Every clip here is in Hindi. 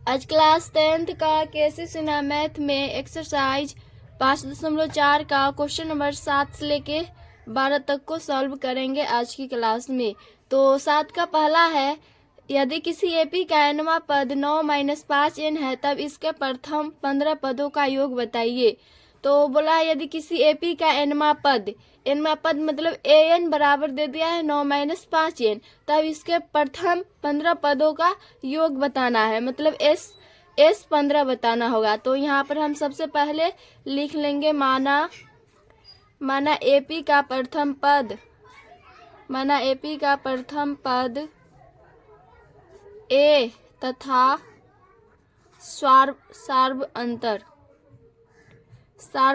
आज क्लास 10th का केसी सिन्हा मैथ में एक्सरसाइज 5.4 का क्वेश्चन नंबर 7 से लेके 12 तक को सॉल्व करेंगे आज की क्लास में। तो 7 का पहला है, यदि किसी एपी का nवां पद 9-5n है तब इसके प्रथम 15 पदों का योग बताइए। तो बोला है यदि किसी एपी का nवां पद मतलब an बराबर दे दिया है 9-5n, तब इसके प्रथम 15 पदों का योग बताना है, मतलब s 15 बताना होगा। तो यहाँ पर हम सबसे पहले लिख लेंगे माना एपी का प्रथम पद a तथा सार्व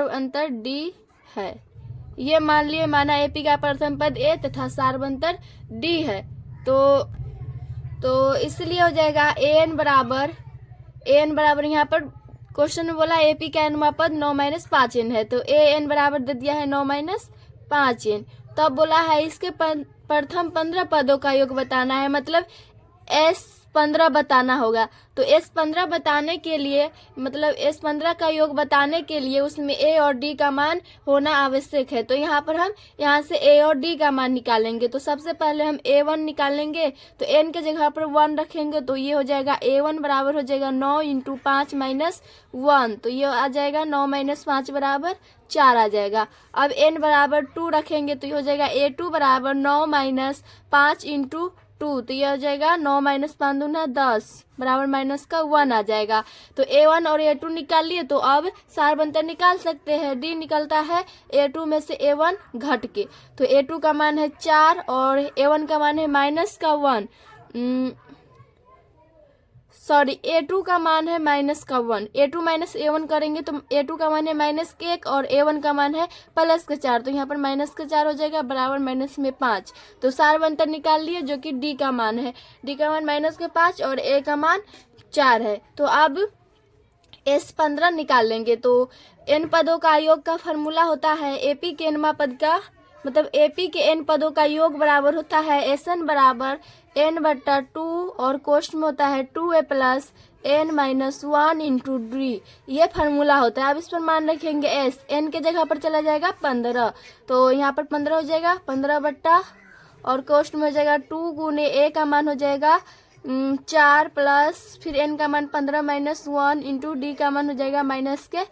अंतर d है। ये मान लिए माना एपी का प्रथम पद a तथा सार्व अंतर d है। तो इसलिए हो जाएगा an बराबर यहाँ पर क्वेश्चन में बोला एपी का nवां पद 9-5n है, तो an बराबर दे दिया है 9-5n। तब बोला है इसके प्रथम 15 पदों का योग बताना है, मतलब s 15 बताना होगा। तो s 15 बताने के लिए, मतलब s 15 का योग बताने के लिए उसमें a और d का मान होना आवश्यक है। तो यहाँ पर हम यहाँ से a और d का मान निकालेंगे। तो सबसे पहले हम a1 निकालेंगे, तो n के जगह पर 1 रखेंगे, तो ये हो जाएगा a1 बराबर हो जाएगा 9 × 5 - 1, तो ये आ जाएगा 9 - 5 बराबर 4 आ जाएगा। अब n बराबर 2 रखेंगे, तो ये हो जाएगा a2 बराबर 9 - 5 × 2, तो ये हो जाएगा 9 - 5 दूना 10 बराबर माइनस का 1 आ जाएगा। तो a1 और a2 निकाल लिए, तो अब सार्व अंतर निकाल सकते हैं। d निकलता है a2 में से a1 घट के, तो a2 का मान है 4 और a1 का मान है माइनस का 1, a2 का मान है माइनस का 1। a2 माइनस a1 करेंगे तो a2 का मान है माइनस का 1 और a1 का मान है प्लस का 4, तो यहाँ पर माइनस का 4 हो जाएगा बराबर माइनस में 5। तो सार्व अंतर निकाल लिए जो कि d का मान है, d का मान माइनस का 5 और a का मान 4 है। तो अब s 15 निकाल लेंगे। तो n पदों का योग का फॉर्मूला होता है एपी के nवां पद का, मतलब एपी के n पदों का योग बराबर होता है sn बराबर n/2 और कोष्ठ में होता है 2a + n - 1 × d। ये फार्मूला होता है। अब इस पर मान रखेंगे s, n के जगह पर चला जाएगा 15, तो यहाँ पर 15 हो जाएगा 15 और कोष्ठ में हो जाएगा 2 × a का मान हो जाएगा 4 प्लस फिर n का मान 15 - 1 × d का मान हो जाएगा माइनस के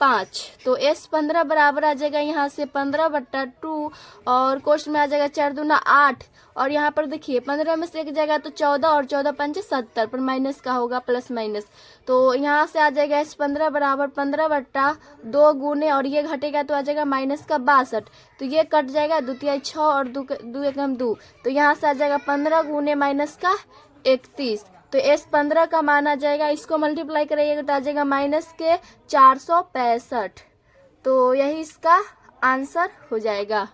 5। तो s 15 बराबर आ जाएगा यहाँ से 15/2 और कोष्ठ में आ जाएगा 4 दूना 8, और यहाँ पर देखिए 15 में से एक जाएगा तो 14 और 14 × 5 = 70 पर माइनस का होगा प्लस माइनस। तो यहाँ से आ जाएगा s 15 बराबर 15/2 गुने और ये घटेगा तो आ जाएगा माइनस का 62, तो ये कट जाएगा 2 × 6 और 2 × 2, तो यहाँ से आ जाएगा 15 गुने माइनस का 31। तो s 15 का मान आ जाएगा, इसको मल्टीप्लाई करिएगा तो आ जाएगा माइनस के 465। तो यही इसका आंसर हो जाएगा।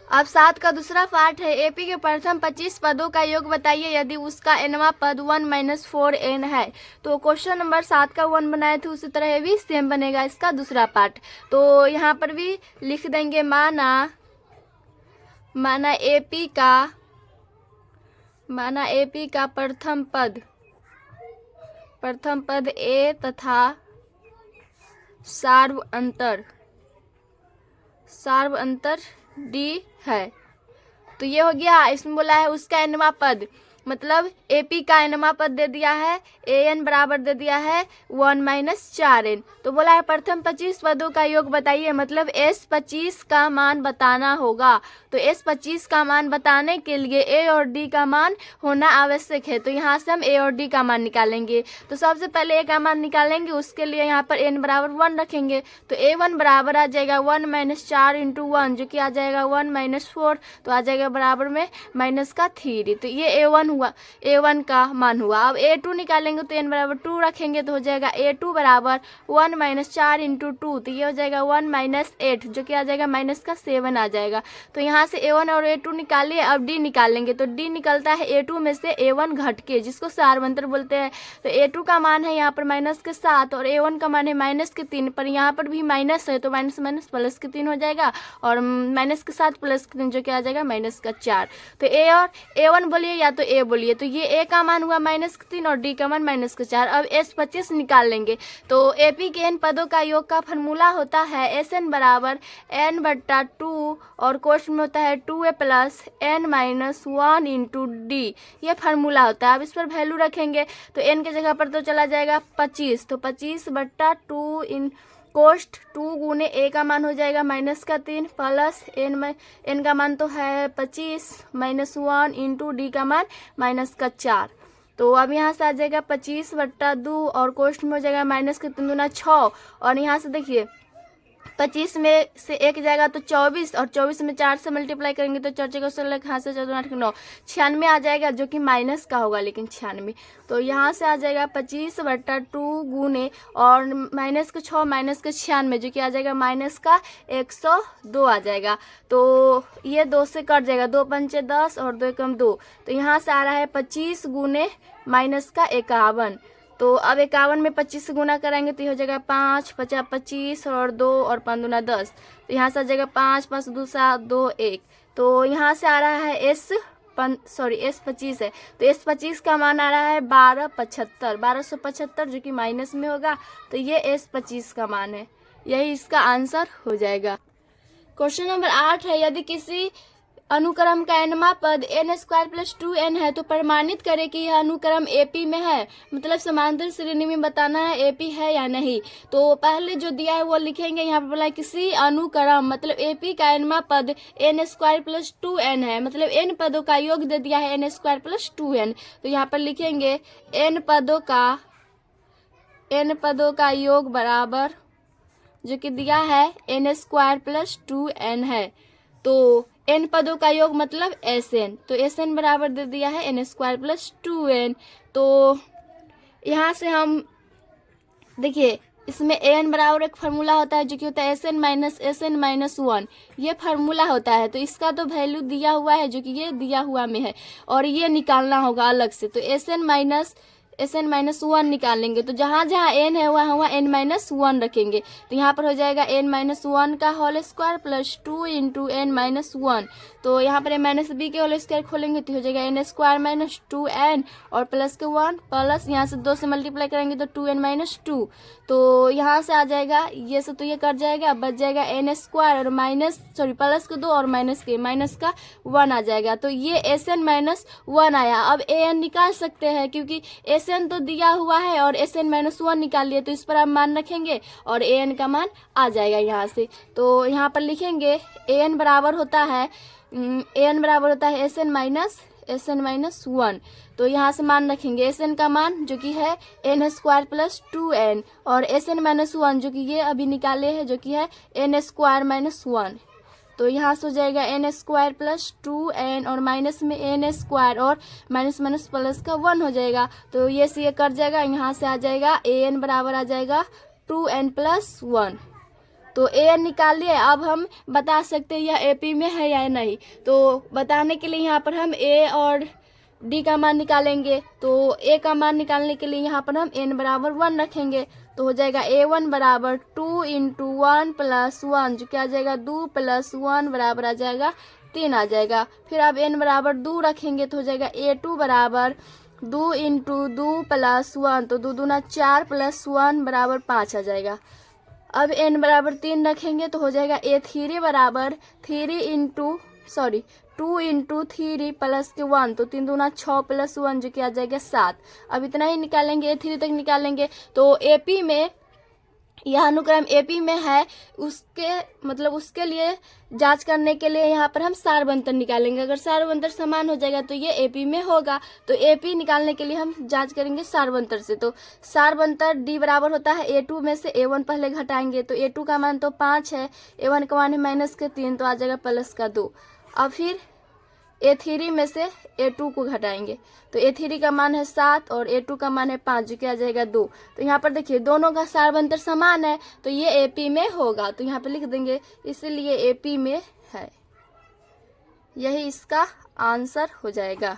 अब 7 का दूसरा पार्ट है, एपी के प्रथम 25 पदों का योग बताइए यदि उसका nवां पद 1 - 4n है। तो क्वेश्चन नंबर 7 का 1 बनाए थे, उसी तरह भी सेम बनेगा इसका दूसरा पार्ट। तो यहाँ पर भी लिख देंगे माना एपी का प्रथम पद a तथा सार्व अंतर d है। तो ये हो गया, इसमें बोला है उसका nवां पद, मतलब एपी का nवां पद दे दिया है, an बराबर दे दिया है 1 - 4n। तो बोला है प्रथम 25 पदों का योग बताइए, मतलब s 25 का मान बताना होगा। तो s 25 का मान बताने के लिए a और d का मान होना आवश्यक है। तो यहाँ से हम a और d का मान निकालेंगे। तो सबसे पहले a का मान निकालेंगे, उसके लिए यहाँ पर n बराबर 1 रखेंगे, तो a1 बराबर आ जाएगा 1 - 4 × 1 जो कि आ जाएगा 1 - 4, तो आ जाएगा बराबर में माइनस का 3। तो ये a1 हुआ, a1 का मान हुआ। अब a2 निकालेंगे तो n बराबर 2 रखेंगे, तो हो जाएगा a2 बराबर 1 - 4 × 2, तो ये हो जाएगा 1 - 8 जो कि आ जाएगा माइनस का 7 आ जाएगा। तो यहाँ से a1 और a2 निकालिए। अब d निकालेंगे, तो d निकलता है a2 में से a1 घट के, जिसको सार्व अंतर बोलते हैं। तो a2 का मान है यहाँ पर माइनस के 7 और a1 का मान है माइनस के 3, पर यहाँ पर भी माइनस है तो माइनस माइनस प्लस के 3 हो जाएगा और माइनस के 7 प्लस के 3 जो कि आ जाएगा माइनस का 4। तो a और a1 बोलिए या तो ये बोलिए। तो ये ए का मान हुआ -3 और डी का मान -4। अब S25 निकाल लेंगे। तो AP के n पदों का योग का फॉर्मूला होता है SN बराबर n/2 और कोष्ठ में होता है 2a + n-1 इंटू डी। ये फार्मूला होता है। अब इस पर वैल्यू रखेंगे तो n के जगह पर तो चला जाएगा 25। तो 25/2 इन कोष्ठ 2 गुने a का मान हो जाएगा -3 प्लस n का मान तो है 25 -1 इंटू डी का मान -4। तो अब यहाँ से आ जाएगा 25/2 और कोष्ठ में हो जाएगा -3 दूना 6 और यहाँ से देखिए 25 में से 1 जाएगा तो 24 और 24 में 4 से मल्टीप्लाई करेंगे तो 4 को 16 यहाँ से 4 8 9 96 आ जाएगा, जो कि माइनस का होगा लेकिन 96। तो यहाँ से आ जाएगा 25/2 गुने और माइनस के 6 माइनस के 96 जो कि आ जाएगा माइनस का 102 आ जाएगा। तो ये 2 से कट जाएगा, 2 पंचे 10 और 2 एकम 2। तो यहाँ से आ रहा है 25 गुने माइनस का 51। तो अब 51 में 25 से गुना कराएंगे तो ये हो जाएगा 5 50 25 और 2 और 5 दूना 10। तो यहाँ से आ जाएगा 5 5 2 7 2 1। तो यहाँ से आ रहा है S25 है। तो S25 का मान आ रहा है 1275 जो कि माइनस में होगा। तो ये S25 का मान है, यही इसका आंसर हो जाएगा। क्वेश्चन नंबर 8 है, यदि किसी अनुक्रम का nवा पद n² + 2n है तो प्रमाणित करें कि यह अनुक्रम AP में है। मतलब समांतर श्रेणी में बताना है AP है या नहीं। तो पहले जो दिया है वो लिखेंगे। यहाँ पर बोला किसी अनुक्रम मतलब AP का nवा पद n² + 2n है, मतलब n पदों का योग दे दिया है n² + 2n। तो यहाँ पर लिखेंगे n पदों का योग बराबर जो कि दिया है n² + 2n है। तो n पदों का योग मतलब Sn। तो Sn बराबर दे दिया है n² + 2n। तो यहाँ से हम देखिए इसमें an बराबर एक फार्मूला होता है जो कि होता है Sn-1। ये फार्मूला होता है। तो इसका तो वैल्यू दिया हुआ है जो कि ये दिया हुआ में है और ये निकालना होगा अलग से। तो Sn-1 निकालेंगे। तो जहाँ जहाँ n है वहाँ वहाँ n-1 रखेंगे। तो यहाँ पर हो जाएगा n-1 का whole square plus 2 into n-1। तो यहाँ पर b के होल स्क्वायर खोलेंगे तो हो जाएगा n² - 2n और प्लस के 1 प्लस यहाँ से 2 से मल्टीप्लाई करेंगे तो 2n - 2। तो यहाँ से आ जाएगा ये से तो ये कट जाएगा, बच जाएगा n² और प्लस के 2 और माइनस का 1 आ जाएगा। तो ये Sn-1 आया। अब an निकाल सकते हैं क्योंकि Sn तो दिया हुआ है और Sn-1 निकाल लिए। तो इस पर आप मान रखेंगे और an का मान आ जाएगा यहाँ से। तो यहाँ पर लिखेंगे an बराबर होता है Sn-1। तो यहाँ से मान रखेंगे Sn का मान जो कि है n² + 2n और Sn-1 जो कि ये अभी निकाले हैं जो कि है n² - 1। तो यहाँ से हो जाएगा n² + 2n और माइनस में n² और माइनस प्लस का 1 हो जाएगा। तो ये से ये कट जाएगा, यहाँ से आ जाएगा an बराबर आ जाएगा 2n + 1। तो an निकाल लिए। अब हम बता सकते हैं यह AP में है या नहीं। तो बताने के लिए यहाँ पर हम a और d का मान निकालेंगे। तो a का मान निकालने के लिए यहाँ पर हम n बराबर 1 रखेंगे। तो हो जाएगा a1 बराबर 2 इंटू 1 + 1 जो कि आ जाएगा 2 + 1 बराबर आ जाएगा 3 आ जाएगा। फिर अब n बराबर 2 रखेंगे तो हो जाएगा a2 बराबर 2 इंटू 2 + 1 तो 2 दूना 4 + 1 बराबर 5 आ जाएगा। अब n बराबर 3 रखेंगे तो हो जाएगा a3 बराबर 2 इंटू 3 प्लस के 1 तो 3 दूना 6 + 1 जो कि आ जाएगा 7। अब इतना ही निकालेंगे, a3 तक निकालेंगे। तो AP में यह अनुक्रम AP में है उसके लिए जांच करने के लिए यहाँ पर हम सारबंतर निकालेंगे। अगर सारबंतर समान हो जाएगा तो ये AP में होगा। तो AP निकालने के लिए हम जांच करेंगे सारबंतर से। तो सारबंतर D बराबर होता है A2 में से A1 पहले घटाएंगे। तो A2 का मान तो 5 है, A1 का मान है -3 तो आ जाएगा प्लस का 2। अब फिर A3 में से A2 को घटाएंगे। तो A3 का मान है 7 और A2 का मान है 5 जो कि आ जाएगा 2। तो यहाँ पर देखिए दोनों का सारबंतर समान है तो ये AP में होगा। तो यहाँ पर लिख देंगे इसीलिए AP में है, यही इसका आंसर हो जाएगा।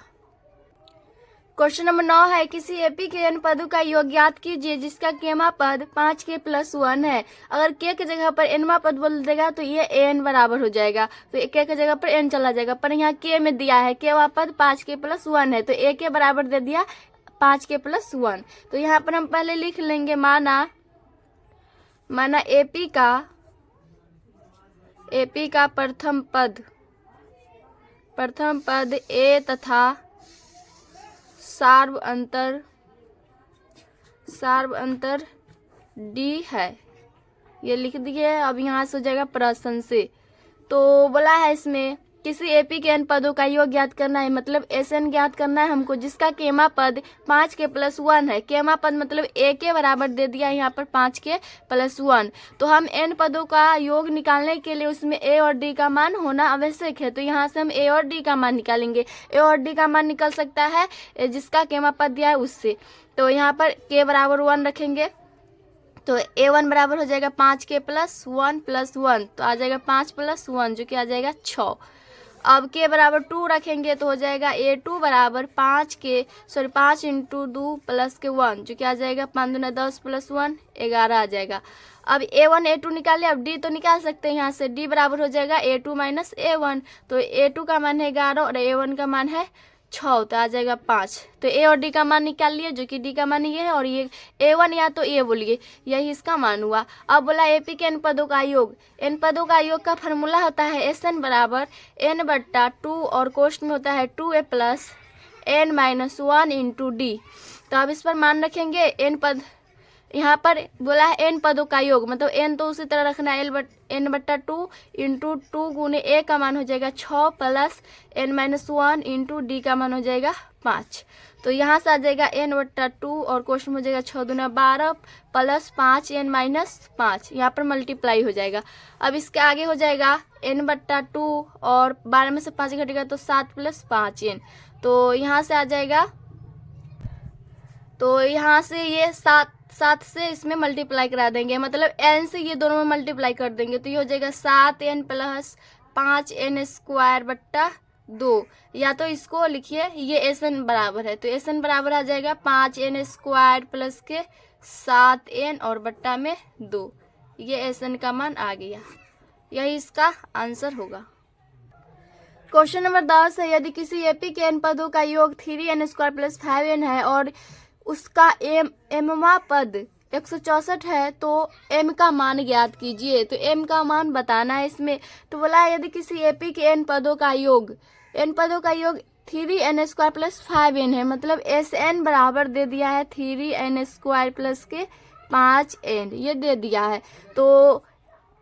क्वेश्चन नंबर 9 है, किसी एपी के n पदों का योग ज्ञात कीजिए जिसका केमा पद 5k + 1 है। अगर k की जगह पर nवा पद बोल देगा तो ये an बराबर हो जाएगा, तो k की जगह पर n चला जाएगा, पर यहाँ k में दिया है k वा पद 5k + 1 है, तो a के बराबर दे दिया 5k + 1। तो यहाँ पर हम पहले लिख लेंगे, माना एपी का प्रथम पद a तथा सार्व अंतर d है, ये लिख दिए। अब यहाँ से हो जाएगा प्रश्न से। तो बोला है इसमें किसी एपी के n पदों का योग ज्ञात करना है, मतलब SN ज्ञात करना है हमको जिसका केमा पद 5k + 1 है। केमा पद मतलब a के बराबर दे दिया यहाँ पर 5k + 1। तो हम n पदों का योग निकालने के लिए उसमें a और d का मान होना आवश्यक है, तो यहाँ से हम a और d का मान निकालेंगे। a और d का मान निकल सकता है जिसका केमा पद दिया है उससे। तो यहाँ पर k बराबर 1 रखेंगे, तो a1 बराबर हो जाएगा 5k + 1 तो आ जाएगा 5 + 1 जो कि आ जाएगा 6। अब k बराबर 2 रखेंगे तो हो जाएगा a2 बराबर 5 × 2 + के 1 जो कि आ जाएगा 5 दूना 10 + 1 11 आ जाएगा। अब a1 a2 निकाले, अब d तो निकाल सकते हैं यहाँ से, d बराबर हो जाएगा a2 - a1, तो a2 का मान है 11 और a1 का मान है 6, तो आ जाएगा 5। तो a और d का मान निकाल लिए, जो कि d का मान ये है, और ये a1 या तो a बोलिए, यही इसका मान हुआ। अब बोला एपी के n पदों का योग, n पदों का योग का फॉर्मूला होता है SN बराबर n/2 और कोष्ठ में होता है 2a + n - 1 × d। तो अब इस पर मान रखेंगे, n पद यहाँ पर बोला है n पदों का योग, मतलब n तो उसी तरह रखना है, n/2 × 2 गुने a का मान हो जाएगा 6 + n - 1 × d का मान हो जाएगा 5। तो यहाँ से आ जाएगा n/2 और क्वेश्चन हो जाएगा 6 दूना 12 + 5n - 5, यहाँ पर मल्टीप्लाई हो जाएगा। अब इसके आगे हो जाएगा n/2 और 12 में से 5 घटेगा तो 7 + 5n, तो यहाँ से आ जाएगा, तो यहाँ से ये 7 से इसमें मल्टीप्लाई करा देंगे, मतलब n से ये दोनों में मल्टीप्लाई कर देंगे, तो ये हो जाएगा 7n + 5n² / 2, या तो इसको लिखिए, ये SN बराबर है, तो SN बराबर आ जाएगा 5n² + के 7n और बट्टा में 2, ये SN का मान आ गया, यही इसका आंसर होगा। क्वेश्चन नंबर 10 है, यदि किसी एपी के n पदों का योग 3n² + 5n है और उसका mवा पद 164 है तो m का मान ज्ञात कीजिए। तो m का मान बताना है इसमें। तो बोला है यदि किसी एपी के n पदों का योग 3n² + 5n है, मतलब SN बराबर दे दिया है 3n² + के 5n, ये दे दिया है। तो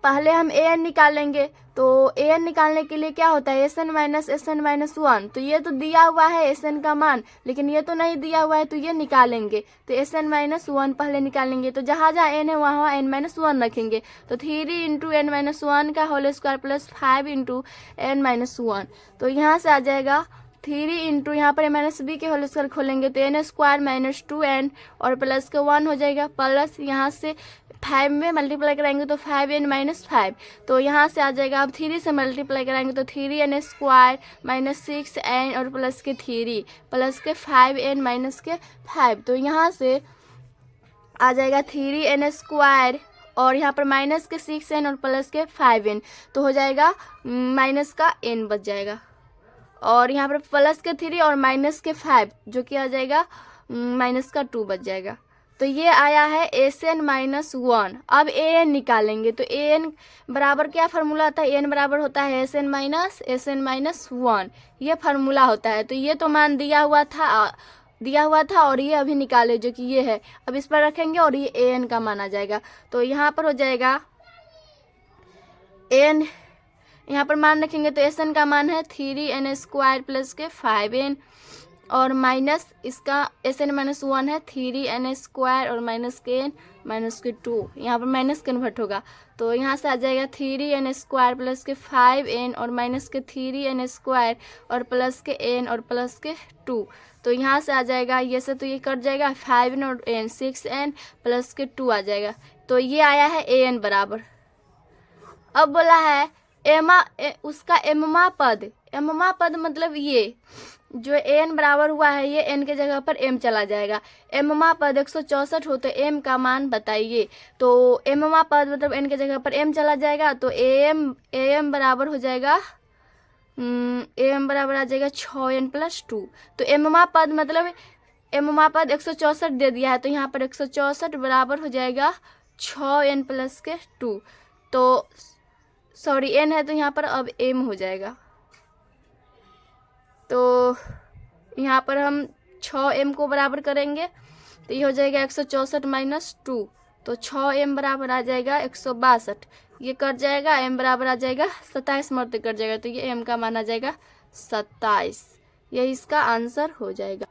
पहले हम an निकालेंगे, तो an निकालने के लिए क्या होता है SN - 1, तो ये तो दिया हुआ है SN का मान, लेकिन ये तो नहीं दिया हुआ है, तो ये निकालेंगे, तो SN - 1 पहले निकालेंगे, तो जहाँ जहाँ n है वहाँ n - 1 रखेंगे, तो 3 × n - 1 का होल स्क्वायर + 5 × n - 1, तो यहाँ से आ जाएगा 3 × यहाँ पर -b के होल स्क्वायर खोलेंगे तो n² - 2n और प्लस के 1 हो जाएगा, प्लस यहाँ से 5 में मल्टीप्लाई कराएंगे तो 5n - 5, तो यहाँ से आ जाएगा। अब 3 से मल्टीप्लाई कराएंगे तो 3n² - 6n और प्लस के 3 प्लस के 5n - के 5, तो यहाँ से आ जाएगा 3n² और यहाँ पर माइनस के 6n और प्लस के 5n, तो हो जाएगा माइनस का n बच जाएगा, और यहाँ पर प्लस के 3 और माइनस के 5 जो कि आ जाएगा माइनस का 2 बच जाएगा। तो ये आया है SN - 1। अब AN निकालेंगे, तो AN बराबर क्या फार्मूला आता है, AN बराबर होता है SN - 1, ये फार्मूला होता है। तो ये तो मान दिया हुआ था और ये अभी निकाले जो कि ये है, अब इस पर रखेंगे और ये AN का मान आ जाएगा। तो यहाँ पर हो जाएगा AN, यहाँ पर मान रखेंगे तो SN का मान है 3n² + के 5n और माइनस इसका SN - 1 है 3n² और माइनस के n माइनस के 2, यहाँ पर माइनस कन्वर्ट होगा, तो यहाँ से आ जाएगा 3n² + के 5n और माइनस के 3n² और प्लस के n और प्लस के 2, तो यहाँ से आ जाएगा, ये से तो ये कट जाएगा, 5n और n 6n प्लस के 2 आ जाएगा। तो ये आया है AN बराबर। अब बोला है उसका एममा पद मतलब ये जो n बराबर हुआ है ये n के जगह पर m चला जाएगा। mवा पद 164 हो तो m का मान बताइए। तो mवा पद मतलब n के जगह पर m चला जाएगा तो am बराबर हो जाएगा am बराबर आ जाएगा 6n+2। तो mवा पद मतलब mवा पद 164 दे दिया है तो यहाँ पर 164 बराबर हो जाएगा 6n+2। तो सॉरी n है तो यहाँ पर अब m हो जाएगा। तो यहाँ पर हम 6m को बराबर करेंगे तो ये हो जाएगा 164 - 2। तो 6m बराबर आ जाएगा 162। ये कट जाएगा, m बराबर आ जाएगा 27 मरते कट जाएगा तो ये m का मान आ जाएगा 27। यही इसका आंसर हो जाएगा।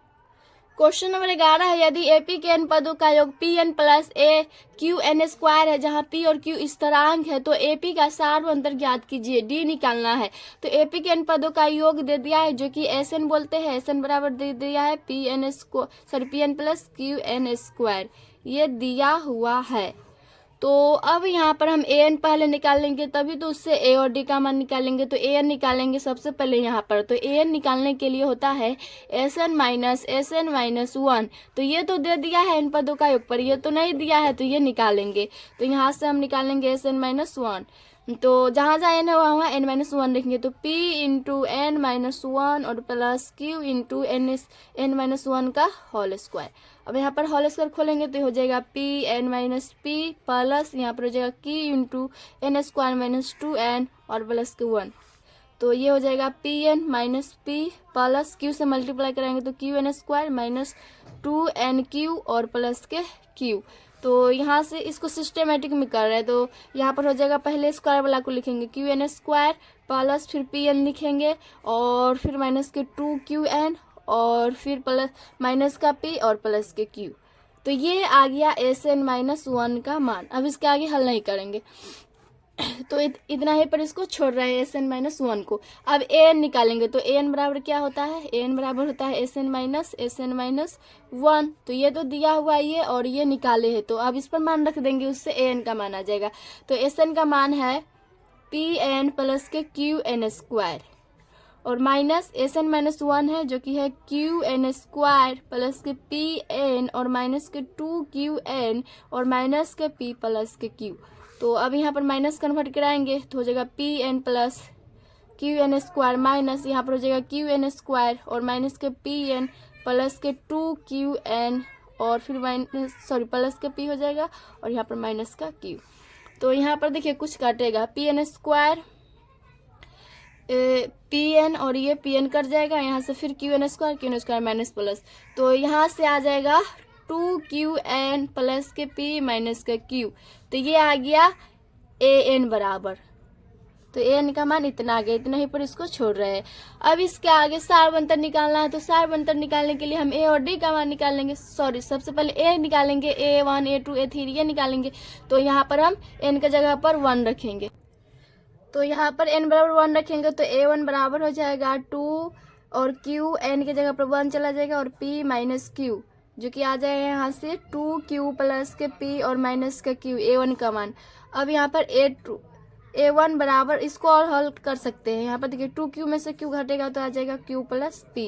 क्वेश्चन नंबर 11 है, यदि AP के n पदों का योग Pn + AQn² है जहां P और Q स्थिरांक है तो AP का सार्वअंतर ज्ञात कीजिए। D निकालना है। तो AP के n पदों का योग दे दिया है जो कि Sn बोलते हैं। Sn बराबर दे दिया है Pn + Qn²। ये दिया हुआ है। तो अब यहाँ पर हम an पहले निकालेंगे तभी तो उससे a और d का मान निकालेंगे। तो an निकालेंगे सबसे पहले यहाँ पर। तो an निकालने के लिए होता है Sn - 1। तो ये तो दे दिया है इन पदों का योग पर, ये तो नहीं दिया है तो ये निकालेंगे। तो यहाँ से हम निकालेंगे Sn - 1। तो जहाँ जहाँ n है वहाँ n-1 लिखेंगे। तो p × n-1 और प्लस q × n-1 का होल स्क्वायर। अब यहाँ पर होल स्क्वायर खोलेंगे तो हो जाएगा pn - p प्लस यहाँ पर हो जाएगा q × n² - 2n और प्लस के 1। तो ये हो जाएगा pn - p प्लस q से मल्टीप्लाई कराएंगे तो qn² - 2nq और प्लस के q। तो यहाँ से इसको सिस्टमेटिक में कर रहे हैं तो यहाँ पर हो जाएगा पहले स्क्वायर वाला को लिखेंगे qn² प्लस फिर pn लिखेंगे और फिर माइनस के 2qn और फिर प्लस माइनस का p और प्लस के q। तो ये आ गया Sn - 1 का मान। अब इसके आगे हल नहीं करेंगे तो इतना ही पर इसको छोड़ रहे हैं Sn - 1 को। अब an निकालेंगे तो an बराबर क्या होता है, an बराबर होता है Sn - 1। तो ये तो दिया हुआ ये और ये निकाले हैं तो अब इस पर मान रख देंगे, उससे an का मान आ जाएगा। तो Sn का मान है Pn प्लस के QN² और माइनस Sn - 1 है जो कि है QN² प्लस के Pn और माइनस के 2QN और माइनस के P प्लस के Q। तो अब यहाँ पर माइनस कन्वर्ट कराएंगे तो हो जाएगा Pn प्लस QN² माइनस यहाँ पर हो जाएगा QN² और माइनस के Pn प्लस के 2QN और फिर प्लस के P हो जाएगा और यहाँ पर माइनस का Q। तो यहाँ पर देखिए कुछ काटेगा Pn² Pn और ये Pn कट जाएगा, यहाँ से फिर QN² माइनस प्लस। तो यहाँ से आ जाएगा 2QN प्लस के P माइनस का Q। तो ये आ गया an बराबर। तो an का मान इतना आ गया, इतना ही पर इसको छोड़ रहे हैं। अब इसके आगे सार्वअंतर निकालना है तो सार्वअंतर निकालने के लिए हम a और d का मान निकालेंगे। सॉरी, सबसे पहले a निकालेंगे, a1 a2 a3 ये निकालेंगे। तो यहाँ पर हम n के जगह पर 1 रखेंगे। तो यहाँ पर n बराबर 1 रखेंगे तो a1 बराबर हो जाएगा 2 और q n के जगह पर 1 चला जाएगा और p माइनस q जो कि आ जाएगा यहाँ से 2q प्लस के p और माइनस का q a1 का मान। अब यहाँ पर a1 बराबर इसको और हल कर सकते हैं। यहाँ पर देखिए 2q में से q घटेगा तो आ जाएगा q प्लस p।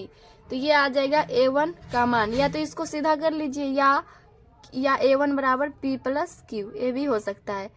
तो ये आ जाएगा a1 का मान। या तो इसको सीधा कर लीजिए या a1 बराबर p प्लस q, ये भी हो सकता है।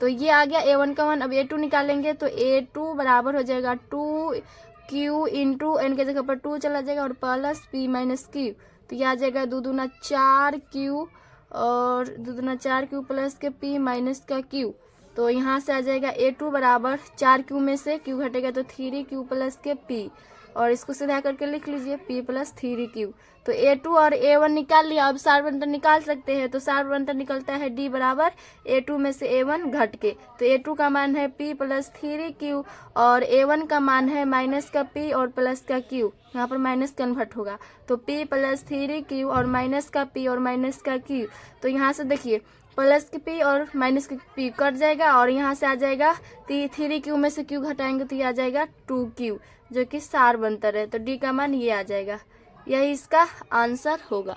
तो ये आ गया a1 का मान। अब a2 निकालेंगे तो a2 बराबर हो जाएगा 2q इंटू n के जगह पर 2 चला जाएगा और प्लस p माइनस q। तो ये आ जाएगा 2 दूना 4q और 2 दूना 4q प्लस के p माइनस का q। तो यहाँ से आ जाएगा a2 बराबर 4q में से q घटेगा तो 3q प्लस के p और इसको सीधा करके लिख लीजिए p प्लस 3q। तो a2 और a1 निकाल लिया। अब सार्वअंतर निकाल सकते हैं। तो सार्वअंतर निकलता है d बराबर a2 में से a1 घट के। तो a2 का मान है p प्लस 3q और a1 का मान है माइनस का p और प्लस का q। यहाँ पर माइनस कन्वर्ट होगा तो p प्लस 3q और माइनस का p और माइनस का q। तो यहाँ से देखिए प्लस के p और माइनस के p कट जाएगा और यहाँ से आ जाएगा 3q में से q घटाएंगे तो ये आ जाएगा 2q जो कि सार्वअंतर है। तो d का मान ये आ जाएगा। यही इसका आंसर होगा।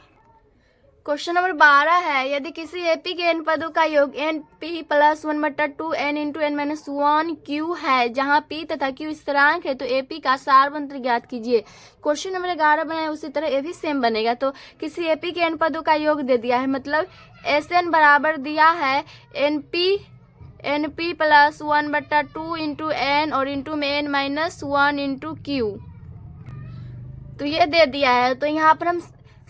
क्वेश्चन नंबर 12 है, यदि किसी एपी के एन पदों का योग N P plus 1/2 N into N minus 1 Q है, जहां पी तथा क्यू स्थिरांक है, तो एपी का सारवंत्र ज्ञात कीजिए। क्वेश्चन नंबर 11 बनाया उसी तरह ये भी सेम बनेगा। तो किसी एपी के एन पदों का योग दे दिया है, मतलब एस एन बराबर दिया है N P plus 1/2 into N और इंटू में एन माइनस 1 इंटू क्यू, तो ये दे दिया है। तो यहाँ पर हम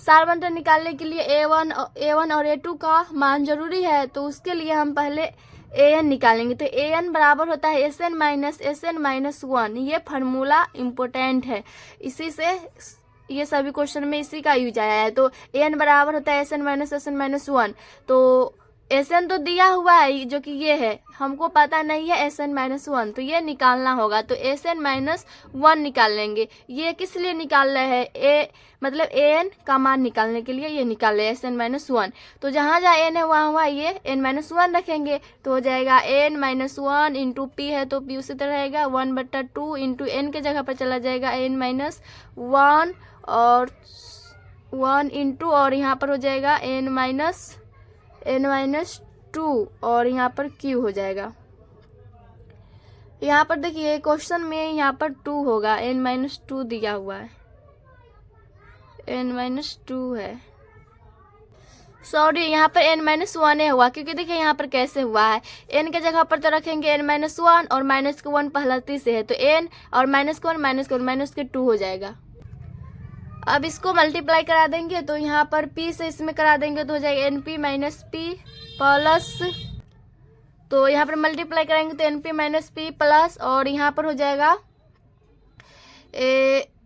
सारवंत्र निकालने के लिए a1 और a2 का मान जरूरी है, तो उसके लिए हम पहले an निकालेंगे। तो an बराबर होता है sn माइनस 1। ये फार्मूला इम्पोर्टेंट है, इसी से ये सभी क्वेश्चन में इसी का यूज आया है। तो an बराबर होता है sn माइनस 1। तो एसएन तो दिया हुआ है जो कि ये है, हमको पता नहीं है एसएन माइनस 1, तो ये निकालना होगा। तो एसएन माइनस 1 निकाल लेंगे। ये किस लिए निकाल रहे हैं, मतलब एन का मान निकालने के लिए ये निकाल रहे हैं एसएन माइनस 1। तो जहाँ जहाँ एन है वहाँ ये एन माइनस 1 रखेंगे, तो हो जाएगा एन माइनस 1 इंटू पी है तो पी उसी तरह रहेगा 1/2 इंटू एन के जगह पर चला जाएगा एन माइनस 1 और 1 इंटू और यहाँ पर हो जाएगा एन माइनस 2 और यहाँ पर क्यू हो जाएगा। यहाँ पर देखिए क्वेश्चन में यहाँ पर 2 होगा, n माइनस 2 दिया हुआ है, n माइनस 2 है, सॉरी यहाँ पर n माइनस 1 हुआ, क्योंकि देखिए यहाँ पर कैसे हुआ है, n के जगह पर तो रखेंगे n माइनस 1 और माइनस के 1 पहला ती से है, तो n और माइनस के 1 माइनस के 2 हो जाएगा। अब इसको मल्टीप्लाई करा देंगे, तो यहाँ पर p से इसमें करा देंगे तो हो जाएगा np माइनस p प्लस, तो यहाँ पर मल्टीप्लाई करेंगे तो np माइनस p प्लस और यहाँ पर हो जाएगा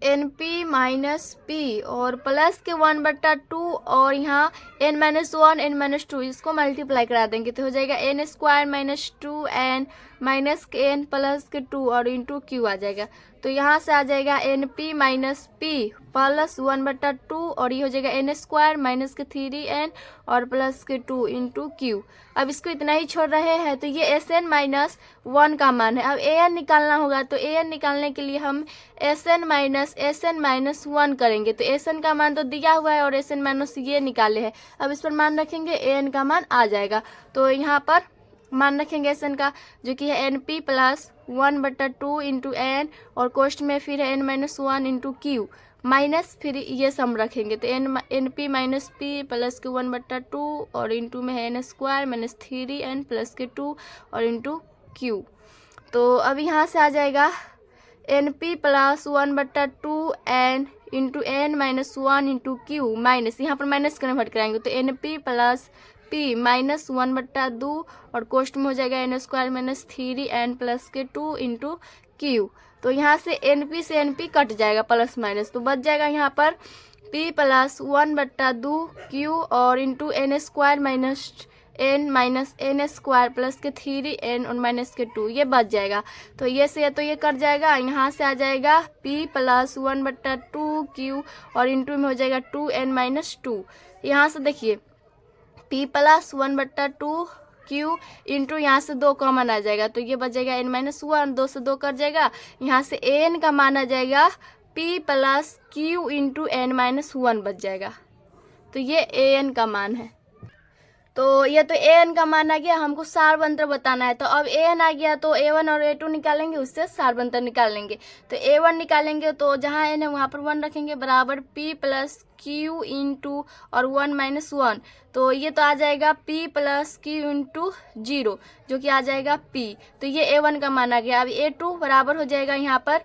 np माइनस p और प्लस के 1/2 और यहाँ n माइनस 1 n माइनस 2, इसको मल्टीप्लाई करा देंगे तो हो जाएगा n square minus 2n minus के n प्लस के 2 और इंटू क्यू आ जाएगा। तो यहाँ से आ जाएगा np माइनस p प्लस 1/2 और ये हो जाएगा n स्क्वायर माइनस के 3n और प्लस के 2 इंटू क्यू। अब इसको इतना ही छोड़ रहे हैं, तो ये sn माइनस 1 का मान है। अब an निकालना होगा, तो an निकालने के लिए हम sn माइनस 1 करेंगे। तो sn का मान तो दिया हुआ है और sn माइनस ये निकाले हैं, अब इस पर मान रखेंगे an का मान आ जाएगा। तो यहाँ पर मान रखेंगे sn का जो कि है np प्लस 1/2 इंटू एन और कोष्ट में फिर है n minus 1 into Q minus फिर ये सम रखेंगे, तो np माइनस p प्लस के 1/2 और इंटू में है n square minus 3n plus के 2 और इंटू क्यू। तो अब यहाँ से आ जाएगा np plus 1/2 N into N minus 1 into Q minus, यहाँ पर माइनस कन्वर्ट कराएंगे तो np प्लस p माइनस 1/2 और कोष्ट में हो जाएगा n square minus 3n plus के 2 इंटू क्यू। तो यहाँ से np से np कट जाएगा प्लस माइनस, तो बच जाएगा यहाँ पर p प्लस 1/2 क्यू और into n square minus n square plus के 3n और माइनस के 2, ये बच जाएगा। तो ये से तो ये कट जाएगा, यहाँ से आ जाएगा p प्लस 1/2 क्यू और इंटू में हो जाएगा 2n माइनस 2। यहाँ से देखिए p प्लस 1/2 क्यू इंटू यहाँ से 2 कॉमन आ जाएगा, तो ये बच जाएगा n माइनस 1, 2 से 2 कट जाएगा। यहाँ से an का मान आ जाएगा p plus Q into n minus 1 बच जाएगा। तो ये an का मान है। तो ये तो an का मान आ गया, हमको सारवंत्र बताना है। तो अब an आ गया तो a1 और a2 निकालेंगे, उससे सारवंत्र निकाल लेंगे। तो a1 निकालेंगे तो जहाँ n है वहाँ पर 1 रखेंगे बराबर p प्लस q इंटू और 1 माइनस 1, तो ये तो आ जाएगा p प्लस q इंटू 0 जो कि आ जाएगा p। तो ये a1 का मान आ गया। अब a2 बराबर हो जाएगा यहाँ पर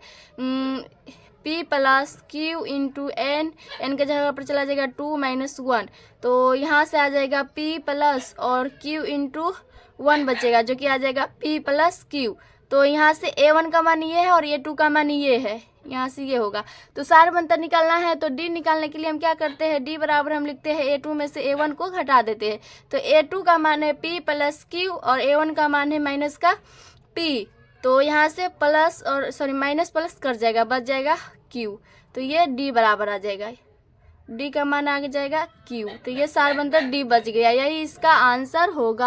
p plus Q into N के जगह पर चला जाएगा 2 माइनस 1, तो यहाँ से आ जाएगा p प्लस और q इंटू 1 बचेगा जो कि आ जाएगा p प्लस q। तो यहाँ से a1 का मान ये है और a2 का मान ये है, यहाँ से ये होगा। तो सारवंत्र निकालना है, तो d निकालने के लिए हम क्या करते हैं, d बराबर हम लिखते हैं a2 में से a1 को घटा देते हैं। तो a2 का मान है p प्लस q और a1 का मान है माइनस का p, तो यहाँ से प्लस और सॉरी माइनस प्लस कर जाएगा, बच जाएगा q। तो ये d बराबर आ जाएगा, d का मान आ जाएगा q। तो ये सारवंत्र d बच गया, यही इसका आंसर होगा।